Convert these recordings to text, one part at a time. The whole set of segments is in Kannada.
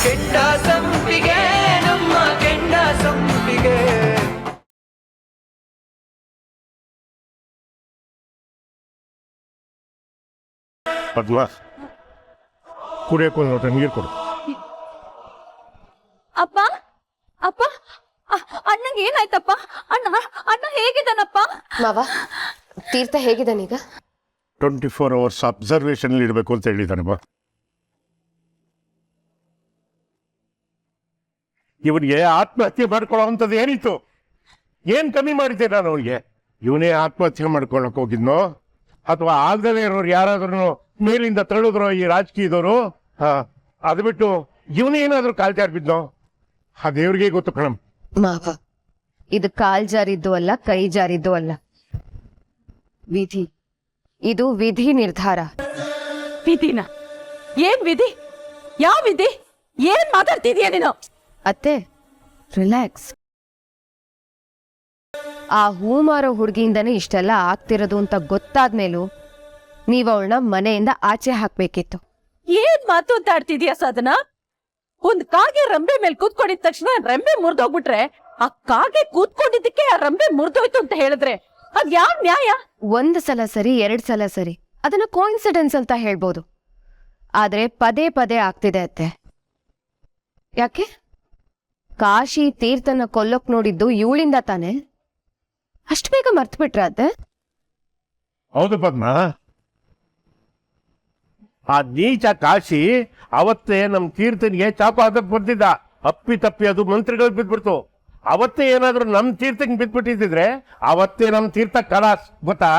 ಕೆಂಡ ಸಂಪಿಗೆ ನಮ್ಮ ಕೆಂಡ ಸಂಪಿಗೆ. ಪದ್ಮ, ಕುಡಿಯಕ್ಕೆ ಒಂದು ಲೋಟ ನೀರು ಕೊಡು. ಅಪ್ಪ ಅಪ್ಪ ಅಣ್ಣಂಗೆ ಏನಾಯ್ತಪ್ಪ? ಅಣ್ಣ ಅಣ್ಣ ಹೇಗಿದ್ದಾನಪ್ಪ? ಮಾವ, ತೀರ್ಥ ಹೇಗಿದ್ದಾನೀಗ? 24 hours ಅಬ್ಸರ್ವೇಷನ್ ಇಡಬೇಕು ಅಂತ ಹೇಳಿದ್ದಾನಮ್ಮ. ಇವನಿಗೆ ಆತ್ಮಹತ್ಯೆ ಮಾಡ್ಕೊಳ್ಳೋ ಅಂಥದ್ದು ಏನಿತ್ತು? ಏನು ಕಮ್ಮಿ ಮಾಡಿದ್ದೆ ನಾನು ಅವನಿಗೆ? ಇವನೇ ಆತ್ಮಹತ್ಯೆ ಮಾಡ್ಕೊಳಕ್ ಹೋಗಿದ್ನೋ ಅಥವಾ ಆಗದೇ ಇರೋರು ಯಾರಾದ್ರೂ ಮೇಲಿಂದ ತಳ್ಳಿದ್ರೋ ಈ ರಾಜಕೀಯದವರು? ಅದು ಬಿಟ್ಟು ಇವನೇನಾದ್ರೂ ಕಾಲ್ ಜಾರ್ಬಿದ್ನೋ? ಆ ದೇವ್ರಿಗೆ ಗೊತ್ತು ಕಣಮ್. ಮಾವ, ಇದು ಕಾಲ್ ಜಾರಿದ್ದು ಅಲ್ಲ, ಕೈ ಜಾರಿದ್ದು ಅಲ್ಲ, ವಿಧಿ. ಇದು ವಿಧಿ ನಿರ್ಧಾರ. ವಿಧಿನ? ಏನ್ ವಿಧಿ? ಯಾವ ವಿಧಿ? ಏನ್ ಮಾತಾಡ್ತಿದೀಯ ನೀನು? ಅತ್ತೆ, ರಿಲ್ಯಾಕ್ಸ್. ಆ ಹೂ ಮಾರೋ ಹುಡುಗಿಯಿಂದನೇ ಇಷ್ಟೆಲ್ಲ ಆಗ್ತಿರೋದು ಅಂತ ಗೊತ್ತಾದ್ಮೇಲೂ ನೀವು ಅವಳನ್ನ ಮನೆಯಿಂದ ಆಚೆ ಹಾಕ್ಬೇಕಿತ್ತು. ಏನ್ ಮಾತು ಅಂತ ಆಡ್ತಿದೀಯ ಸಾಧನ? ಒಂದ್ ಕಾಗೆ ರಂಬೆ ಮೇಲೆ ಕೂತ್ಕೊಂಡಿದ ತಕ್ಷಣ ರಂಬೆ ಮುರಿದೋಗ್ಬಿಟ್ರೆ ಆ ಕಾಗೆ ಕೂತ್ಕೊಂಡಿದ್ದಕ್ಕೆ ಆ ರಂಬೆ ಮುರಿದೋಯ್ತು ಅಂತ ಹೇಳಿದ್ರೆ ಅದ್ ಯಾವ ನ್ಯಾಯ? 1 ಸಲ ಸರಿ, 2 ಸಲ ಸರಿ, ಅದನ್ನ ಕೋಇನ್ಸಿಡೆನ್ಸ್ ಅಂತ ಹೇಳ್ಬೋದು. ಆದ್ರೆ ಪದೇ ಪದೇ ಆಗ್ತಿದೆ ಅತ್ತೆ. ಯಾಕೆ? ಕಾಶಿ ತೀರ್ಥನ ಕೊಲ್ಲೋಕ್ ನೋಡಿದ್ದು ಇವಳಿಂದ ತಾನೆ? ಅಷ್ಟು ಬೇಗ ಮರ್ತು ಬಿಟ್ರ ಅತ್ತೆ? ಹೌದು ಪದ್ಮ, ಆ ನೀಚ ಕಾಶಿ ಅವತ್ತೇ ನಮ್ ತೀರ್ಥನಿಗೆ ಚಾಕು ಹಾಕಕ್ ಬರ್ತಿದ್ದ. ಅಪ್ಪಿ ತಪ್ಪಿ ಅದು ಮಂತ್ರಿಗಳು ಬಿದ್ಬಿಡ್ತು. ಅವತ್ತೇ ಏನಾದ್ರು ನಮ್ ತೀರ್ಥಕ್ಕೆ ಬಿದ್ಬಿಟ್ಟಿದ್ರೆ ಅವತ್ತೇ ನಮ್ ತೀರ್ಥ ಕಲಾಸ್, ಗೊತ್ತಾ?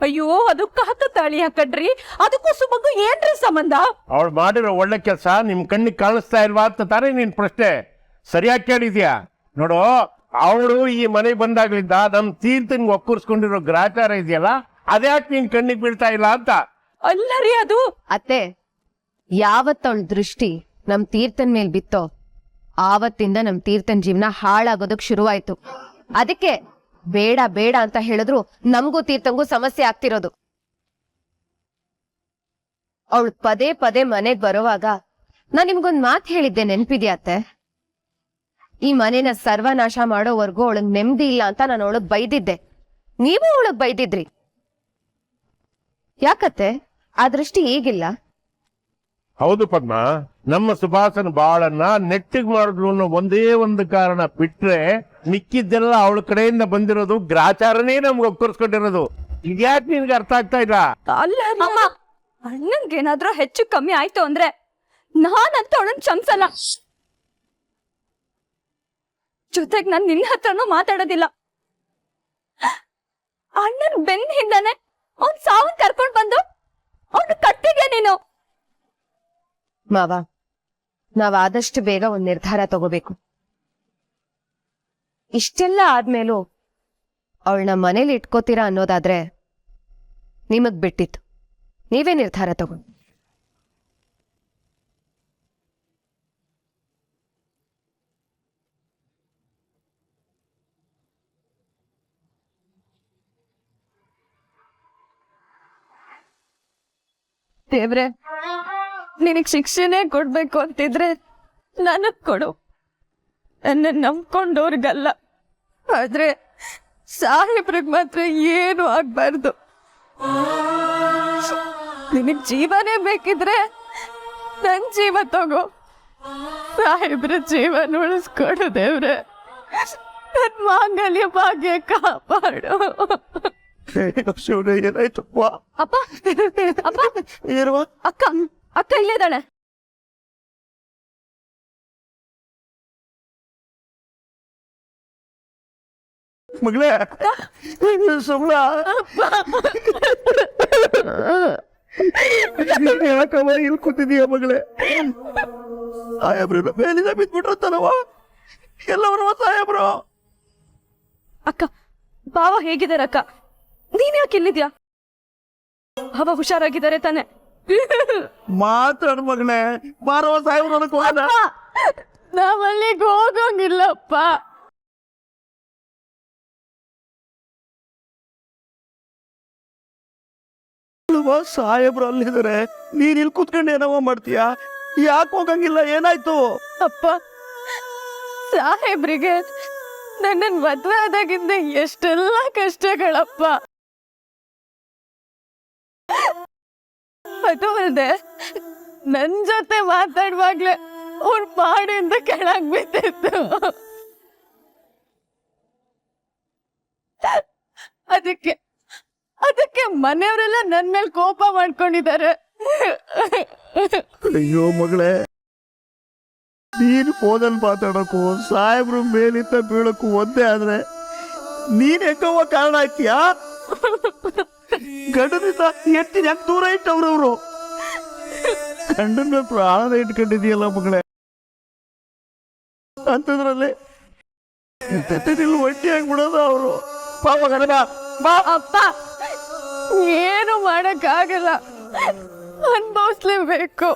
ಅಯ್ಯೋ, ಅದು ಕಾಕ ತಾಳಿ ಹಾಕಡ್ರಿ. ಅದಕ್ಕೂ ಸುಮಗು ಏನ್ರಿ ಸಂಬಂಧ? ಅವಳು ಮಾಡಿರೋ ಒಳ್ಳೆ ಕೆಲಸ ನಿಮ್ ಕಣ್ಣಿಗೆ ಕಾಣಿಸ್ತಾ ಇಲ್ವಾ ಅಂತ ತಾನೇ ನಿನ್ ಪ್ರಶ್ನೆ. ಸರಿಯಾಗಿ ಕೇಳಿದ್ಯಾ ನೋಡು. ಅವಳು ಈ ಮನೆಗೆ ಬಂದಾಗ್ಲಿಂದ ನಮ್ ತೀರ್ಥನ್ಗೆ ಒಕ್ಕೂರ್ಸ್ಕೊಂಡಿರೋ ಗ್ರಾಚಾರ ಇದೆಯಲ್ಲ, ಅದ್ಯಾಕೆ ನಿನ್ ಕಣ್ಣಿಗೆ ಬೀಳ್ತಾ ಇಲ್ಲ ಅಂತ. ಅಲ್ಲರಿ ಅದು. ಅತ್ತೆ, ಯಾವತ್ತವಳ ದೃಷ್ಟಿ ನಮ್ ತೀರ್ಥನ್ ಮೇಲ್ ಬಿತ್ತೋ ಆವತ್ತಿಂದ ನಮ್ ತೀರ್ಥನ್ ಜೀವನ ಹಾಳಾಗೋದಕ್ ಶುರುವಾಯ್ತು. ಅದಕ್ಕೆ ಬೇಡ ಬೇಡ ಅಂತ ಹೇಳಿದ್ರು ನಮಗೂ ತೀರ್ಥಂಗೂ ಸಮಸ್ಯೆ ಆಗ್ತಿರೋದು. ಅವಳು ಪದೇ ಪದೇ ಮನೆಗ್ ಬರೋವಾಗ ನಾನ್ ನಿಮ್ಗೊಂದ್ ಮಾತು ಹೇಳಿದ್ದೆ, ನೆನ್ಪಿದ್ಯಾ ಅತ್ತೆ? ಈ ಮನೇನ ಸರ್ವನಾಶ ಮಾಡೋವರೆಗೂ ಅವಳಗ್ ನೆಮ್ಮದಿ ಇಲ್ಲ ಅಂತ ನಾನು ಅವಳಗ್ ಬೈದಿದ್ದೆ. ನೀವು ಅವಳಗ್ ಬೈದಿದ್ರಿ. ಯಾಕತ್ತೆ ಆ ದೃಷ್ಟಿ ಈಗಿಲ್ಲ? ಹೌದು ಪದ್ಮ, ನಮ್ಮ ಸುಭಾಸನ ಬಾಳನ್ನ ನೆಟ್ಟಿಗೆ ಮಾಡಿದ್ಲು ಅನ್ನೋ ಒಂದೇ ಒಂದು ಕಾರಣ ಬಿಟ್ರೆ ಮಿಕ್ಕಿದ್ದೆಲ್ಲ ಅವಳ ಕಡೆಯಿಂದ ಬಂದಿರೋದು ಗ್ರಾಚಾರನೇ ನಮ್ಗೆ ಒಕ್ಕರ್ಸ್ಕೊಂಡಿರೋದು. ಇದ್ಯಾಕೆ ನಿನ್ಗೆ ಅರ್ಥ ಆಗ್ತಾ ಇಲ್ಲ? ಅಲ್ಲ ಅಮ್ಮ, ಅಣ್ಣಂಗೇನಾದ್ರೂ ಹೆಚ್ಚು ಕಮ್ಮಿ ಆಯ್ತು ಅಂದ್ರೆ ನಾನಂತ ಅವಳನ್ ಕ್ಷಮಿಸಲ್ಲ. ಜೊತೆಗ್ ನಾನ್ ನಿನ್ನ ಹತ್ರನೂ ಮಾತಾಡೋದಿಲ್ಲ. ಅಣ್ಣನ್ ಬೆನ್ನ ಹಿಂದಾನೆ ಅವ್ನ್ ಸಾವನ್ ಕರ್ಕೊಂಡ್ ಬಂದು ಅವ್ನು ಕಟ್ಟಿದ್ಯಾ ನೀನು. ಮಾವ, ನಾವ್ ಆದಷ್ಟು ಬೇಗ ಒಂದ್ ನಿರ್ಧಾರ ತಗೋಬೇಕು. ಇಷ್ಟೆಲ್ಲ ಆದ್ಮೇಲೂ ಅವಳನ್ನ ಮನೇಲಿ ಇಟ್ಕೋತೀರಾ ಅನ್ನೋದಾದ್ರೆ ನಿಮಗ್ ಬಿಟ್ಟಿತ್ತು. ನೀವೇ ನಿರ್ಧಾರ ತಗೋ. ದೇವ್ರೆ, ನಿನಗ್ ಶಿಕ್ಷೆನೇ ಕೊಡ್ಬೇಕು ಅಂತಿದ್ರೆ ನನಗ್ ಕೊಡು. ನನ್ನ ನಂಬ್ಕೊಂಡವ್ರಿಗಲ್ಲ. ಆದ್ರೆ ಸಾಹೇಬ್ರಿಗೆ ಮಾತ್ರ ಏನು ಆಗ್ಬಾರ್ದು. ನಿನಗ್ ಜೀವನೇ ಬೇಕಿದ್ರೆ ನನ್ ಜೀವ ತಗೋ. ಸಾಹೇಬ್ರ ಜೀವನ ಉಳಿಸ್ಕೊಡು ದೇವ್ರೆ. ನನ್ ಮಾಂಗಲ್ಯ ಭಾಗ್ಯ ಕಾಪಾಡು. ಏನಾಯ್ತಪ್ಪ? ಅಪ್ಪ ಅಪ್ಪ, ಅಕ್ಕ ಅಕ್ಕ ಇಲ್ಲೇದಾಳೆ. ಮಗಳೇ, ಸುಮ್ನ ಯಾಕವ ಇಲ್ಲಿ ಕೂತಿದೀಯ ಮಗಳೇ? ಸಾಹೇಬ್ರ ಮೇಲಿಂದ ಬಿದ್ಬಿಟ್ರತ್ತನವ ಎಲ್ಲವರವ ಸಾಹೇಬ್ರು. ಅಕ್ಕ, ಬಾವ ಹೇಗಿದಾರಕ್ಕ? ನೀನ್ ಯಾಕೆ ಇಲ್ಲಿದ್ಯಾ? ಭಾವ ಹುಷಾರಾಗಿದ್ದಾರೆ ತಾನೆ? ಮಾತಾಡ ಮಗಳೇ, ಬಾರೋ ಸಾಹೇಬ್ರ. ನಾವಲ್ಲಿಗೆ ಹೋಗಂಗಿಲ್ಲಪ್ಪ. ಸಾಹೇಬ್ರು ಅಲ್ಲಿದ್ದಾರೆ, ನೀನ್ ಇಲ್ಲಿ ಕೂತ್ಕೊಂಡು ಏನವ ಮಾಡ್ತೀಯ? ಯಾಕೆ ಹೋಗಂಗಿಲ್ಲ? ಏನಾಯ್ತು? ಅಪ್ಪ, ಸಾಹೇಬ್ರಿಗೆ ನನ್ನನ್ ಮದ್ವೆ ಆದಾಗಿಂದ ಎಷ್ಟೆಲ್ಲ ಕಷ್ಟಗಳಪ್ಪ. ಅದು ಅಲ್ದೆ ನನ್ ಜೊತೆ ಮಾತಾಡುವಾಗ್ಲೇ ಅವ್ರ ಮಾಡಿಂದ ಕೆಳಗ್ ಬಿದ್ದಿತ್ತು. ಅದಕ್ಕೆ ಮನೆಯವರೆಲ್ಲ ನನ್ ಮೇಲೆ ಕೋಪ ಮಾಡ್ಕೊಂಡಿದ್ದಾರೆ. ಅಯ್ಯೋ ಮಗಳೇ, ನೀನು ಫೋನಲ್ಲಿ ಮಾತಾಡೋಕು ಸಾಹೇಬ್ರು ಮೇಲಿಂದ ಬೀಳಕ್ಕೂ ಒಂದೇ ಆದ್ರೆ ನೀನ್ ಹೆಂಗವ್ವ ಕಾರಣ ಆಯ್ತೀಯಾ? ಗಂಡನಿಂದ ಎತ್ತಿನ ಯಾಕೆ ದೂರ ಇಟ್ಟವ್ರವ್ರು? ಗಂಡನ ಪ್ರಾಣ ಇಟ್ಕೊಂಡಿದೀಯಲ್ಲ ಮಗಳೇ, ಅಂತದ್ರಲ್ಲಿ ಒಟ್ಟಿ ಆಗ್ಬಿಡೋದು ಅವರು. ಪಾಪ ಗಣಪ ಬಾ. ಅಪ್ಪ, ಏನು ಮಾಡಕ್ಕಾಗಲ್ಲ, ಅನ್ಭವಿಸ್ಲೇಬೇಕು.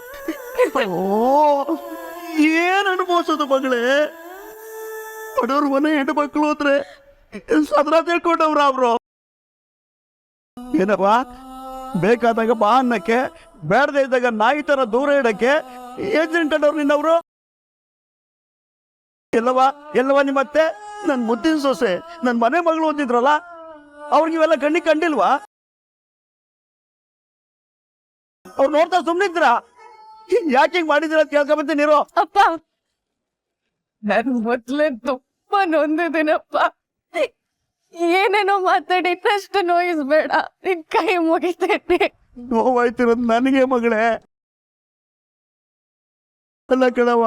ಏನ್ ಅನುಭವಿಸೋದು ಮಗಳೇ? ಬಡವ್ರ ಮನೆ ಹೆಣ್ಣು ಮಕ್ಕಳು ಅಂದ್ರೆ ಸದರ ತಿಳ್ಕೊಂಡವ್ರ ಅವರು. ಏನಪ್ಪ, ಬೇಕಾದಾಗ ಬಾ ಅನ್ನಕ್ಕೆ, ಬೇಡದೇ ಇದ್ದಾಗ ನಾಯಿ ತರ ದೂರ ಇಡಕ್ಕೆ ಏನ್ ತಿಳ್ಕೊಂಡವ್ರು ನಿನ್ನವ್ರು? ಎಲ್ಲವ ನಿಮ್ಮತ್ತೆ ನನ್ ಮುದ್ದಿನ ಸೊಸೆ, ನನ್ ಮನೆ ಮಗಳು ಓದಿದ್ರಲ್ಲ, ಅವ್ರಿಗೆ ಇವೆಲ್ಲ ಕಂಡಿಲ್ವಾ? ಅವ್ರು ನೋಡ್ತಾ ಸುಮ್ನಿದ್ರ? ಯಾಕೆ ಹಿಂಗ್ ಮಾಡಿದ್ರ ಅಂತ ಕೇಳ್ಕೊಂಬಂತೀನಿ ನೀರು. ಅಪ್ಪ, ನನ್ ಮೊದ್ಲೇ ತುಂಬಾ ನೊಂದಿದ್ದೀನಪ್ಪ. ಏನೇನೋ ಮಾತಾಡಿ ಇನ್ನಷ್ಟು ನೋಯಿಸ್ಬೇಡ, ನಿನ್ ಕೈ ಮುಗಿತೈತಿ. ನೋವಾಯ್ತಿರೋದು ನನಗೆ ಮಗಳೇ. ಅಲ್ಲ ಕಣವ,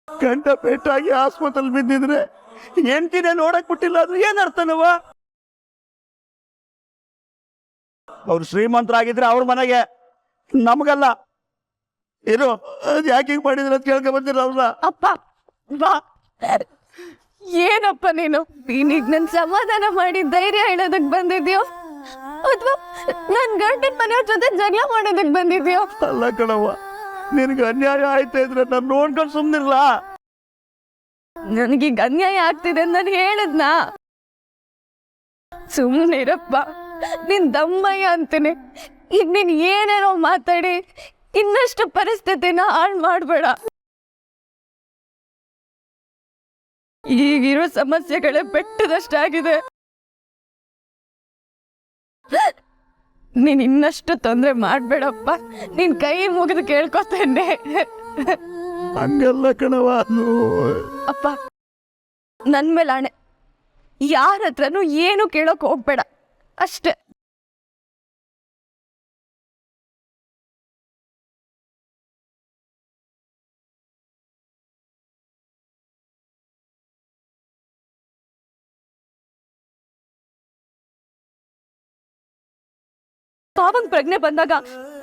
ಗಂಟ ಪೇಟಾಗಿ ಆಸ್ಪತ್ರೆಲ್ ಬಿದ್ದಿದ್ರೆ ಹೆಂಡ್ತಿನೇ ನೋಡಕ್ ಬಿಟ್ಟಿಲ್ಲ ಅಂದ್ರೆ ಏನ್ ಅರ್ಥನವ? ಅವ್ರು ಶ್ರೀಮಂತರಾಗಿದ್ರೆ ಅವ್ರ ಮನೆಗೆ, ನಮಗಲ್ಲ. ಏನು ಅದ್ ಯಾಕೆ ಹಿಂಗ್ ಮಾಡಿದ್ರೆ ಅಂತ ಕೇಳ್ಕೊಂಡ್ ಬಂದಿರ ಅವ್ರನ್ನ. ಅಪ್ಪ ಬಾ. ಏನಪ್ಪ ನೀನೀಗ ನನ್ ಸಮಾಧಾನ ಮಾಡಿ ಧೈರ್ಯ ಹೇಳೋದಕ್ ಬಂದಿದ್ಯೋ ಅಥವಾ ನನ್ ಗಂಡನ ಮನೆಯವ್ರ ಜೊತೆ ಜಗಳ ಮಾಡೋದಕ್ ಬಂದಿದ್ಯೋ? ಅಲ್ಲ ಕಣವ್ವ, ನಿನಗೆ ಅನ್ಯಾಯ ಆಯ್ತಾ ಇದ್ರೆ ನಾನು ನೋಡ್ಕೊಂಡು ಸುಮ್ನಿರ್ಲ? ನನಗೀಗ ಅನ್ಯಾಯ ಆಗ್ತಿದೆ ಅಂತ ನಾನು ಹೇಳದ್ನ. ಸುಮ್ಮನಿರಪ್ಪ, ನಿನ್ ದಮ್ಮಯ್ಯ ಅಂತೀನಿ. ಈಗ ನೀನ್ ಏನೇನೋ ಮಾತಾಡಿ ಇನ್ನಷ್ಟು ಪರಿಸ್ಥಿತಿನ ಹಾಳು ಮಾಡ್ಬೇಡ. ಈಗಿರೋ ಸಮಸ್ಯೆಗಳೇ ಬೆಟ್ಟದಷ್ಟಾಗಿದೆ. ನೀನ್ ಇನ್ನಷ್ಟು ತೊಂದ್ರೆ ಮಾಡ್ಬೇಡಪ್ಪ, ನಿನ್ ಕೈ ಮುಗಿದು ಕೇಳ್ಕೊತೇನೆ. ಹಂಗಲ್ಲ ಕಣವ. ಅಪ್ಪ, ನನ್ ಮೇಲೆ ಆಣೆ, ಯಾರ ಹತ್ರನೂ ಏನು ಕೇಳೋಕ್ ಹೋಗ್ಬೇಡ ಅಷ್ಟೇ. ಪಾವಂಗ್ ಪ್ರಜ್ಞೆ ಬಂದಾಗ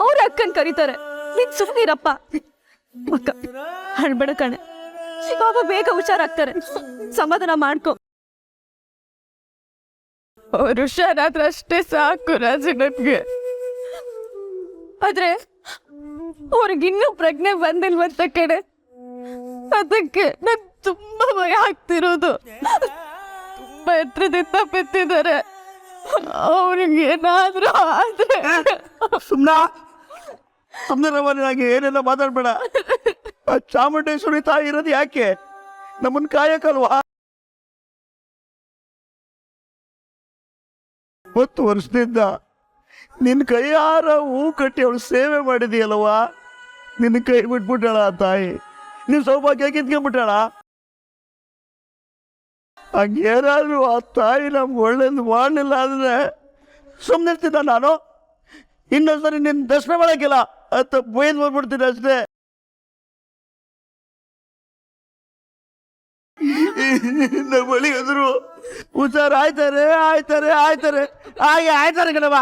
ಅವ್ರ ಅಕ್ಕನ್ ಕರೀತಾರೆ. ನೀನ್ ಸುಮ್ಮನಿರಪ್ಪ. ಅಕ್ಕ, ಹಳ್ಬೇಡ ಕಣೆ, ಪಾಪ ಬೇಗ ಹುಷಾರಾಗ್ತಾರೆ, ಸಮಾಧಾನ ಮಾಡ್ಕೊ. ಅವ್ರು ಹುಷಾರಾದ್ರೆ ಅಷ್ಟೇ ಸಾಕು ರಾಜು ನನ್ಗೆ. ಆದ್ರೆ ಅವ್ರಿಗಿನ್ನೂ ಪ್ರಜ್ಞೆ ಬಂದಿಲ್ವಂತ ಕಡೆ, ಅದಕ್ಕೆ ನನ್ ತುಂಬಾ ಭಯ ಆಗ್ತಿರೋದು. ತುಂಬಾ ಎತ್ತರದಿಂದ ಬಿತ್ತಿದ್ದಾರೆ. ಅವ್ರಿಗೆ ಏನಾದ್ರೂ ಆದ್ರೆ ಸುಮ್ಮನೆ ಏನೆಲ್ಲ ಮಾತಾಡ್ಬೇಡ. ಆ ಚಾಮುಂಡೇಶ್ವರಿ ತಾಯಿ ಇರೋದು ಯಾಕೆ? ನಮ್ಮನ್ ಕಾಯಕಲ್ವಾ? 10 ವರ್ಷದಿಂದ ನಿನ್ ಕೈಯಾರ ಹೂ ಕಟ್ಟಿ ಅವಳು ಸೇವೆ ಮಾಡಿದೀಯಲ್ವಾ? ನಿನ್ನ ಕೈ ಬಿಟ್ಬಿಟ್ಟಾಳ ಆ ತಾಯಿ, ನೀನ್ ಸೌಭಾಗ್ಯ ಕಿತ್ಕೊಂಡ್ಬಿಟ್ಟಾಳ. ಹಂಗೇನಾದ್ರು ಆ ತಾಯಿ ನಮ್ಗೆ ಒಳ್ಳೇದು ಮಾಡಲಿಲ್ಲ ಅಂದ್ರೆ ಸುಮ್ಮನಿರ್ತಿದ್ದ ನಾನು. ಇನ್ನೊಂದ್ಸರಿ ನಿನ್ನ ದರ್ಶನ ಮಾಡೋಕ್ಕಿಲ್ಲ ಅಂತ ಬೈದು ಬಂದ್ಬಿಡ್ತೀನಿ ಅಷ್ಟೇ. ನಮ್ಮ ಬಳಿ ಅಂದ್ರು ಹುಷಾರು ಆಯ್ತಾರೆ ಹಾಗೆ ಆಯ್ತಾರೆ ಕಣವ.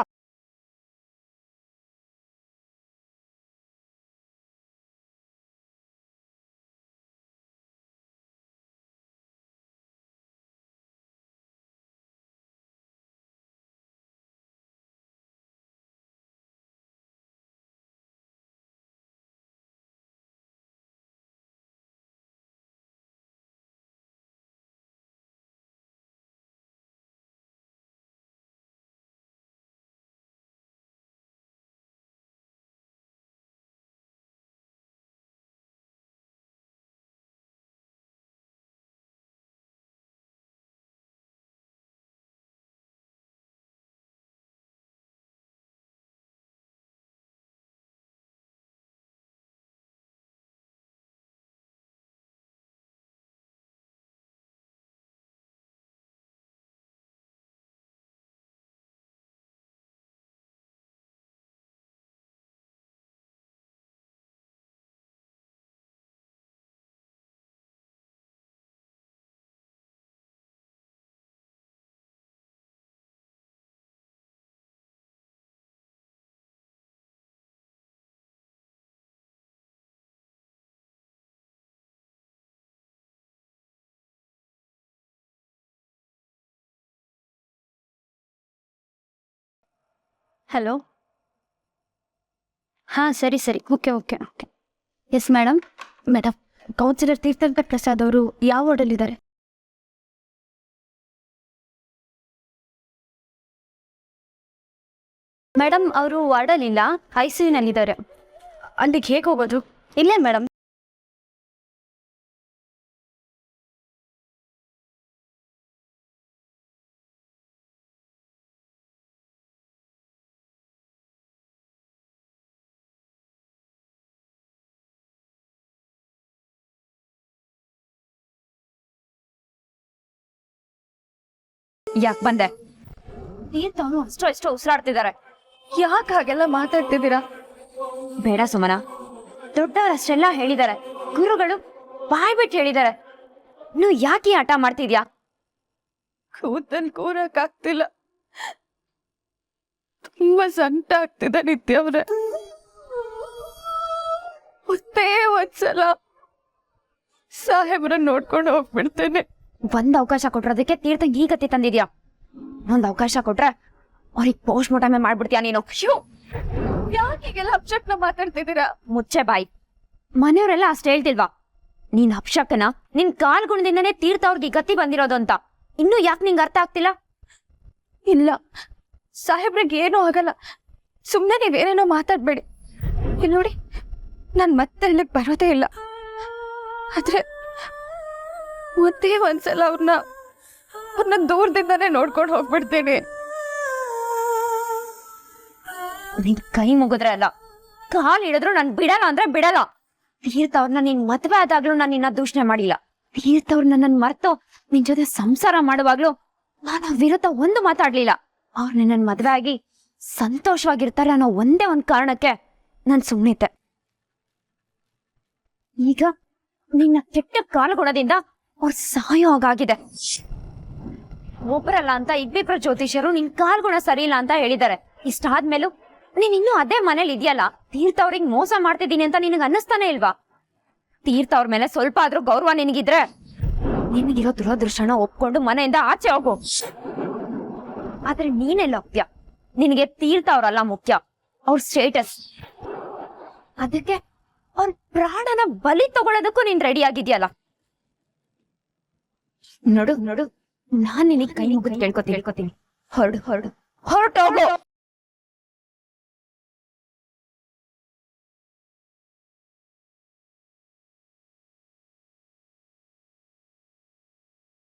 ಹಲೋ. ಹಾಂ ಸರಿ ಸರಿ, okay okay okay. Yes madam. Madam, councillor Tirthankar Prasad ಅವರು ಯಾವ ವಾರ್ಡಲ್ಲಿದ್ದಾರೆ? ಮೇಡಮ್, ಅವರು ವಾರ್ಡಲ್ಲಿಲ್ಲ, ICUನಲ್ಲಿದ್ದಾರೆ. ಅಲ್ಲಿಗೆ ಹೇಗೆ ಹೋಗೋದು? ಇಲ್ಲೇ ಮೇಡಮ್. ಯಾಕೆ ಬಂದೆ? ತೀರ್ಥವ್ರು ಅಷ್ಟೋ ಉಸಿರಾಡ್ತಿದ್ದಾರೆ. ಯಾಕೆ ಹಾಗೆಲ್ಲ ಮಾತಾಡ್ತಿದ್ದೀರಾ? ಬೇಡ ಸುಮನ, ದೊಡ್ಡವರಷ್ಟೆಲ್ಲ ಹೇಳಿದ್ದಾರೆ, ಗುರುಗಳು ಬಾಯ್ ಬಿಟ್ಟು ಹೇಳಿದ್ದಾರೆ. ನೀವು ಯಾಕೆ ಈ ಆಟ ಮಾಡ್ತಿದ್ಯಾ? ಕೂತಲ್ಲಿ ಕೂರಕ್ಕಾಗ್ತಿಲ್ಲ, ತುಂಬಾ ಸಂಟ ಆಗ್ತಿದೆ ನಿತ್ಯ ಅವ್ರೆ. ಮತ್ತೆ ಒಂದ್ಸಲ ಸಾಹೇಬ್ರ ನೋಡ್ಕೊಂಡು ಹೋಗ್ಬಿಡ್ತೇನೆ. ಒಂದ್ ಅವಕಾಶ ಕೊಟ್ರೋದಕ್ಕೆ ತೀರ್ಥಂಗ್ ಈ ಗತಿ ತಂದಿದ್ಯಾ? ಒಂದ್ ಅವಕಾಶ ಕೊಟ್ರೆ ಅವ್ರಿಗೆ ಪೋಸ್ಟ್ ಮಾರ್ಟಮೇ ಮಾಡ್ಬಿಡ್ತೀಯ ನೀನು. ಯಾಕೀಗೆಲ್ಲ ಅಪ್ಶಕ್ನ ಮಾತಾಡ್ತಿದ್ದೀರಾ? ಮುಚ್ಚೆ ಬಾಯಿ. ಮನೆಯವರೆಲ್ಲ ಅಷ್ಟು ಹೇಳ್ತಿಲ್ವಾ ನೀನ್ ಅಪ್ಶಕನ ನಿನ್ ಕಾಲ್ ಗುಣದಿಂದನೇ ತೀರ್ಥ ಅವ್ರಿಗೆ ಗತಿ ಬಂದಿರೋದು ಅಂತ? ಇನ್ನೂ ಯಾಕೆ ನಿಂಗೆ ಅರ್ಥ ಆಗ್ತಿಲ್ಲ? ಇಲ್ಲ, ಸಾಹೇಬ್ರಿಗೆ ಏನೂ ಆಗಲ್ಲ, ಸುಮ್ಮನೆ ನೀವೇನೇನೋ ಮಾತಾಡ್ಬೇಡಿ. ಇಲ್ಲಿ ನೋಡಿ, ನಾನು ಮತ್ತೆ ಇಲ್ಲಿಗೆ ಬರೋದೇ ಇಲ್ಲ. ಆದ್ರೆ ಒಂದೇ ಒಂದ್ಸಲ ಅವ್ರನ್ನ ದೂರದಿಂದಾನೇ ನೋಡ್ಕೊಂಡು ಹೋಗ್ಬಿಡ್ತೀನಿ. ನಿನ್ ಕೈ ಮುಗಿದ್ರೆ ಅಲ್ಲ, ಕಾಲ್ ಹಿಡಿದ್ರು ನನ್ ಬಿಡಲ್ಲ ಅಂದ್ರೆ ಬಿಡಲ್ಲ. ತೀರ್ಥ ಅವ್ರನ್ನ ನಿನ್ ಮದ್ವೆ ಆದಾಗ್ಲೂ ನಾನು ನಿನ್ನ ದೂಷಣೆ ಮಾಡಿಲ್ಲ. ತೀರ್ಥ ಅವ್ರನ್ನ ನನ್ ಮರ್ತು ನಿನ್ ಜೊತೆ ಸಂಸಾರ ಮಾಡುವಾಗ್ಲೂ ನಾನು ವಿರುದ್ಧ ಒಂದು ಮಾತಾಡ್ಲಿಲ್ಲ. ಅವ್ರನ್ನ ನನ್ ಮದ್ವೆ ಆಗಿ ಸಂತೋಷವಾಗಿರ್ತಾರೆ ಅನ್ನೋ ಒಂದೇ ಒಂದ್ ಕಾರಣಕ್ಕೆ ನಾನ್ ಸುಮ್ನಿದ್ದೆ. ಈಗ ನಿನ್ನ ಕೆಟ್ಟ ಕಾಲಗುಣದಿಂದ ಅವ್ರ ಸಾಯೋ ಹಾಗಾಗಿದೆ. ಒಬ್ಬರಲ್ಲ ಅಂತ ಇಬ್ಬಿಬ್ರ ಜ್ಯೋತಿಷ್ಯರು ನಿನ್ ಕಾಲ್ಗುಣ ಸರಿ ಇಲ್ಲ ಅಂತ ಹೇಳಿದ್ದಾರೆ. ಇಷ್ಟಾದ್ಮೇಲೂ ನೀನ್ ಇನ್ನೂ ಅದೇ ಮನೇಲಿ ಇದೆಯಲ್ಲ. ತೀರ್ಥ ಅವ್ರಿಗೆ ಮೋಸ ಮಾಡ್ತಿದ್ದೀನಿ ಅಂತ ನಿನಗೆ ಅನ್ನಿಸ್ತಾನೆ ಇಲ್ವಾ? ತೀರ್ಥ ಅವ್ರ ಮೇಲೆ ಸ್ವಲ್ಪ ಆದ್ರೂ ಗೌರವ ನಿನಗಿದ್ರೆ ನಿನಗಿರೋ ದುರದೃಷ್ಟನ ಒಪ್ಕೊಂಡು ಮನೆಯಿಂದ ಆಚೆ ಹೋಗು. ಆದ್ರೆ ನೀನೆಲ್ಲ ಹೋಗ್ತೀಯ. ನಿನಗೆ ತೀರ್ಥ ಅವ್ರಲ್ಲ ಮುಖ್ಯ, ಅವ್ರ ಸ್ಟೇಟಸ್. ಅದಕ್ಕೆ ಅವ್ರ ಪ್ರಾಣನ ಬಲಿ ತಗೊಳ್ಳೋದಕ್ಕೂ ನೀನ್ ರೆಡಿ ಆಗಿದ್ಯಲ್ಲ. ನೋಡು ನೋಡು, ನಾನ್ ನಿನಗೆ ಕೈ ಮುಗಿದು ಕೇಳ್ಕೊತೀನಿ. ಹೊರಡು ಹೊರಡು ಹೊರಟೋಗು.